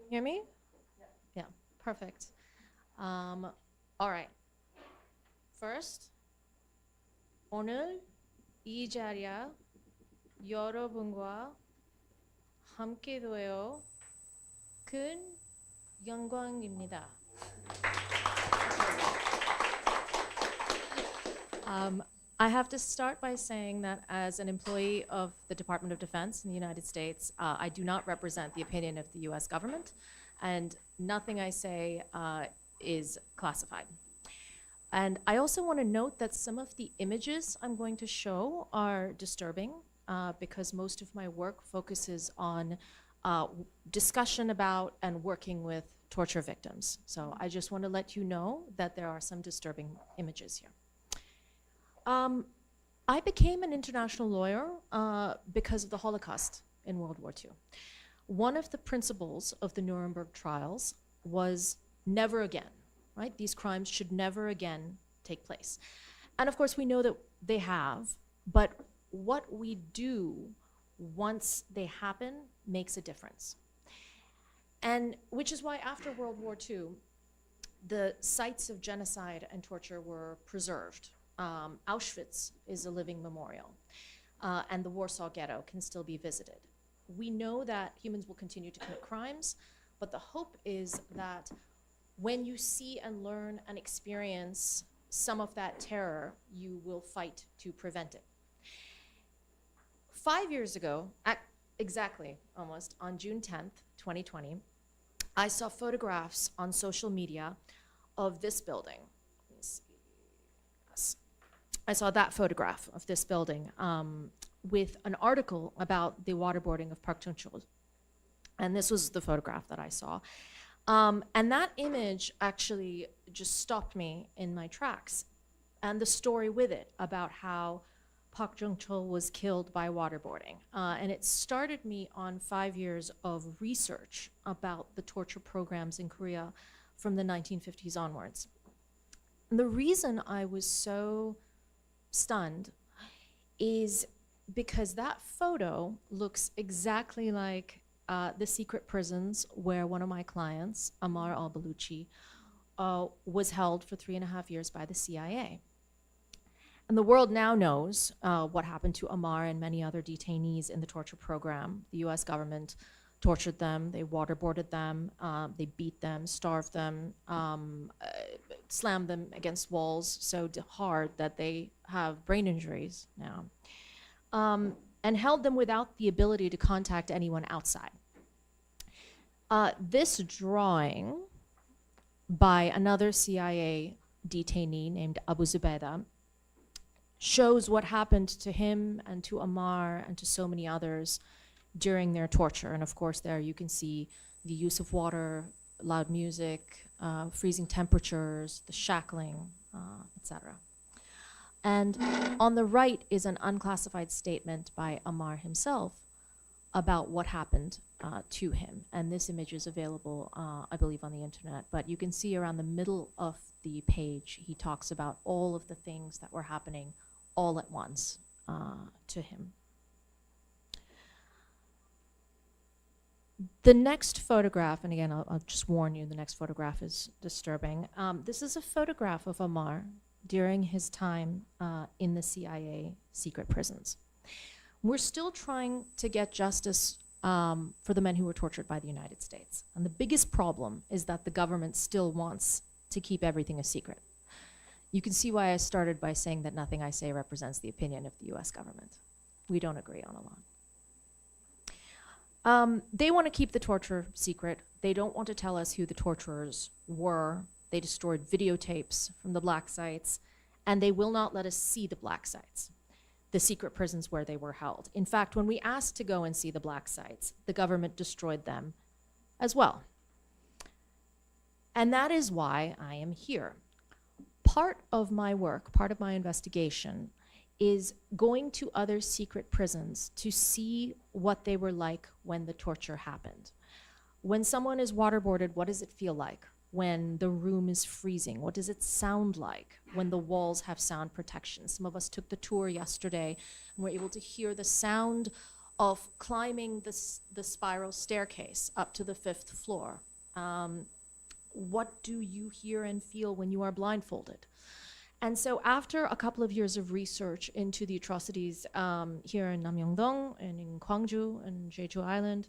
Hear me? Yeah, perfect. All right. First, 오늘 이 자리에 여러분과 함께되어 큰 영광입니다. I have to start by saying that as an employee of the Department of Defense in the United States, I do not represent the opinion of the US government, and nothing I say is classified. And I also want to note that some of the images I'm going to show are disturbing because most of my work focuses on discussion about and working with torture victims. So I just want to let you know that there are some disturbing images here. I became an international lawyer because of the Holocaust in World War II. One of the principles of the Nuremberg trials was never again, right? These crimes should never again take place. And of course, we know that they have, but what we do once they happen makes a difference. And which is why after World War II, the sites of genocide and torture were preserved. Auschwitz is a living memorial, and the Warsaw Ghetto can still be visited. We know that humans will continue to commit crimes, but the hope is that when you see and learn and experience some of that terror, you will fight to prevent it. 5 years ago, exactly almost, on June 10th, 2020, I saw photographs on social media of this building. Let me see. Yes. I saw that photograph of this building with an article about the waterboarding of Park Chung-chul. And this was the photograph that I saw. And that image actually just stopped me in my tracks. And the story with it about how Park Chung-chul was killed by waterboarding. And it started me on 5 years of research about the torture programs in Korea from the 1950s onwards. And the reason I was so stunned is because that photo looks exactly like the secret prisons where one of my clients, Ammar al-Baluchi, was held for 3.5 years by the CIA. And the world now knows what happened to Ammar and many other detainees in the torture program. The US government tortured them, they waterboarded them, they beat them, starved them, slammed them against walls so hard that they have brain injuries now, and held them without the ability to contact anyone outside. This drawing by another CIA detainee named Abu Zubaydah shows what happened to him and to Ammar and to so many others during their torture. And of course, there you can see the use of water, loud music, freezing temperatures, the shackling, etc. And on the right is an unclassified statement by Ammar himself about what happened to him. And this image is available, I believe, on the internet. But you can see around the middle of the page, he talks about all of the things that were happening all at once to him. The next photograph, and again, I'll just warn you, the next photograph is disturbing. This is a photograph of Ammar during his time in the CIA secret prisons. We're still trying to get justice for the men who were tortured by the United States. And the biggest problem is that the government still wants to keep everything a secret. You can see why I started by saying that nothing I say represents the opinion of the US government. We don't agree on a lot. They want to keep the torture secret. They don't want to tell us who the torturers were. They destroyed videotapes from the black sites, and they will not let us see the black sites, the secret prisons where they were held. In fact, when we asked to go and see the black sites, the government destroyed them as well. And that is why I am here. Part of my work, part of my investigation, is going to other secret prisons to see what they were like when the torture happened. When someone is waterboarded, what does it feel like? When the room is freezing, what does it sound like when the walls have sound protection? Some of us took the tour yesterday and were able to hear the sound of climbing the spiral staircase up to the 5th floor. What do you hear and feel when you are blindfolded? And so after a couple of years of research into the atrocities here in Namyeongdong and in Gwangju and Jeju Island,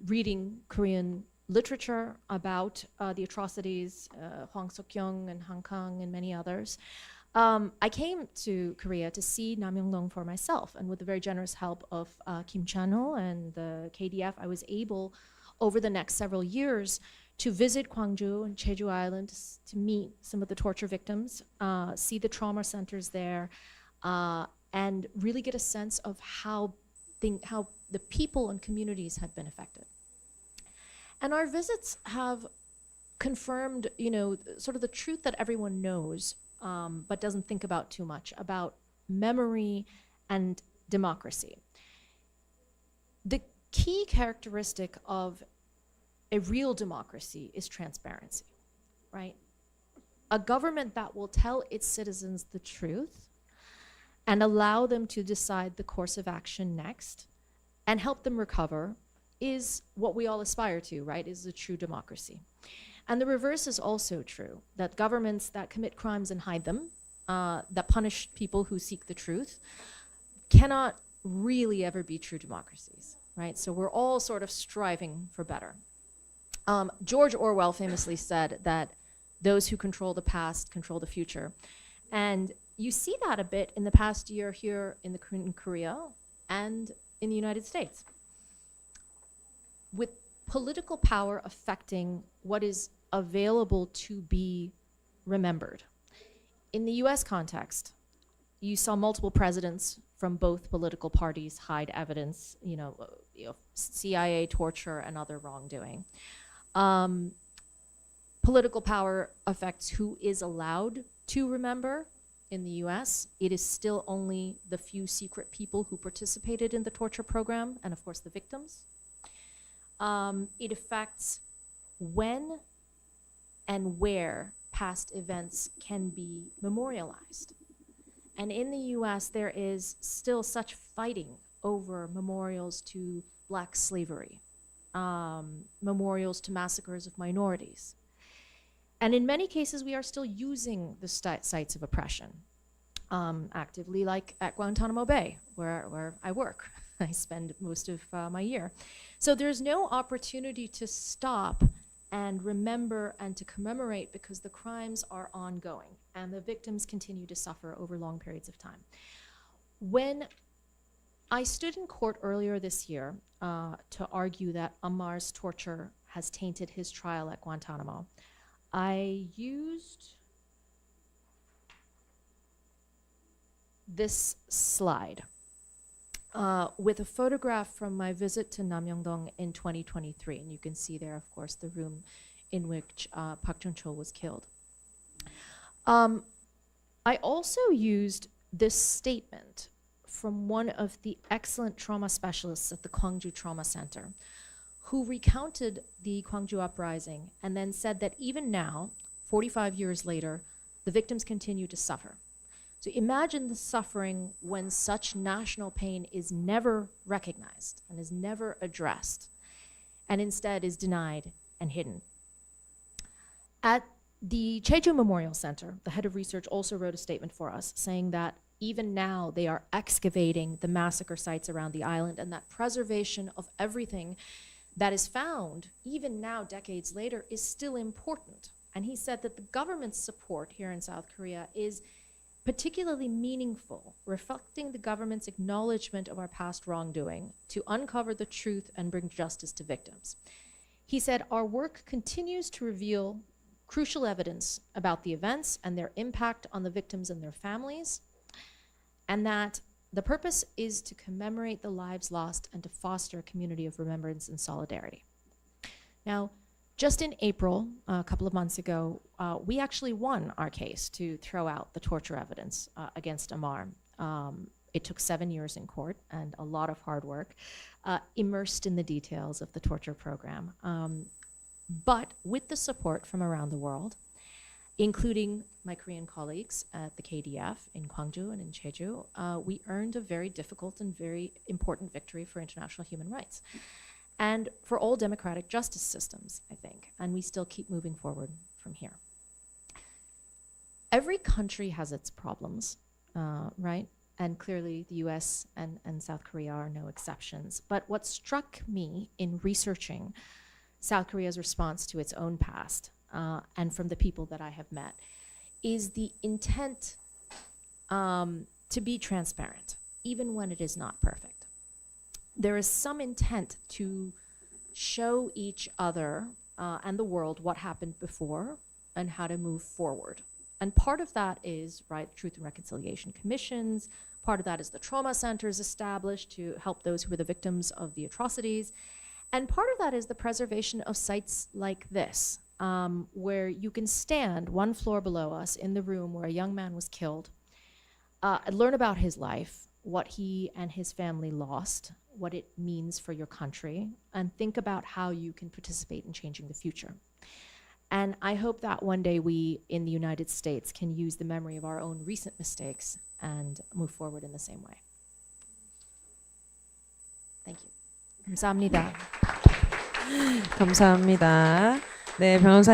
reading Korean literature about the atrocities, Hwang Suk-young and Han Kang and many others, I came to Korea to see Namyeongdong for myself. And with the very generous help of Kim Chan-ho and the KDF, I was able, over the next several years, to visit Gwangju and Jeju Island, to meet some of the torture victims, see the trauma centers there, and really get a sense of how the people and communities had been affected. And our visits have confirmed, sort of the truth that everyone knows, but doesn't think about too much, about memory and democracy. The key characteristic of a real democracy is transparency, right? A government that will tell its citizens the truth and allow them to decide the course of action next and help them recover is what we all aspire to, right? Is a true democracy. And the reverse is also true, that governments that commit crimes and hide them, that punish people who seek the truth, cannot really ever be true democracies, right? So we're all sort of striving for better. George Orwell famously said that those who control the past control the future. And you see that a bit in the past year here in Korea and in the United States. With political power affecting what is available to be remembered. In the US context, you saw multiple presidents from both political parties hide evidence, CIA torture and other wrongdoing. Political power affects who is allowed to remember. In the US, it is still only the few secret people who participated in the torture program, and of course the victims. It affects when and where past events can be memorialized. And in the US, there is still such fighting over memorials to Black slavery, memorials to massacres of minorities. And in many cases, we are still using the sites of oppression actively, like at Guantanamo Bay, where I work. I spend most of my year. So there's no opportunity to stop and remember and to commemorate because the crimes are ongoing and the victims continue to suffer over long periods of time. When I stood in court earlier this year to argue that Ammar's torture has tainted his trial at Guantanamo, I used this slide with a photograph from my visit to Namyeongdong in 2023. And you can see there, of course, the room in which Park Chun-chol was killed. I also used this statement from one of the excellent trauma specialists at the Gwangju Trauma Center, who recounted the Gwangju uprising and then said that even now, 45 years later, the victims continue to suffer. So imagine the suffering when such national pain is never recognized and is never addressed, and instead is denied and hidden. At the Jeju Memorial Center, the head of research also wrote a statement for us saying that even now they are excavating the massacre sites around the island, and that preservation of everything that is found, even now, decades later, is still important. And he said that the government's support here in South Korea is particularly meaningful, reflecting the government's acknowledgement of our past wrongdoing to uncover the truth and bring justice to victims. He said, our work continues to reveal crucial evidence about the events and their impact on the victims and their families, and that the purpose is to commemorate the lives lost and to foster a community of remembrance and solidarity. Now, just in April, a couple of months ago, we actually won our case to throw out the torture evidence against Ammar. It took 7 years in court and a lot of hard work, immersed in the details of the torture program. But with the support from around the world, including my Korean colleagues at the KDF in Gwangju and in Jeju, we earned a very difficult and very important victory for international human rights and for all democratic justice systems, I think, and we still keep moving forward from here. Every country has its problems, right? And clearly the US and South Korea are no exceptions. But what struck me in researching South Korea's response to its own past, and from the people that I have met, is the intent to be transparent, even when it is not perfect. There is some intent to show each other and the world what happened before and how to move forward. And part of that is, right, Truth and Reconciliation Commissions. Part of that is the trauma centers established to help those who were the victims of the atrocities. And part of that is the preservation of sites like this, where you can stand one floor below us in the room where a young man was killed, learn about his life, what he and his family lost, what it means for your country, and think about how you can participate in changing the future. And I hope that one day we in the United States can use the memory of our own recent mistakes and move forward in the same way. Thank you. 감사합니다. 감사합니다. 네, 변호사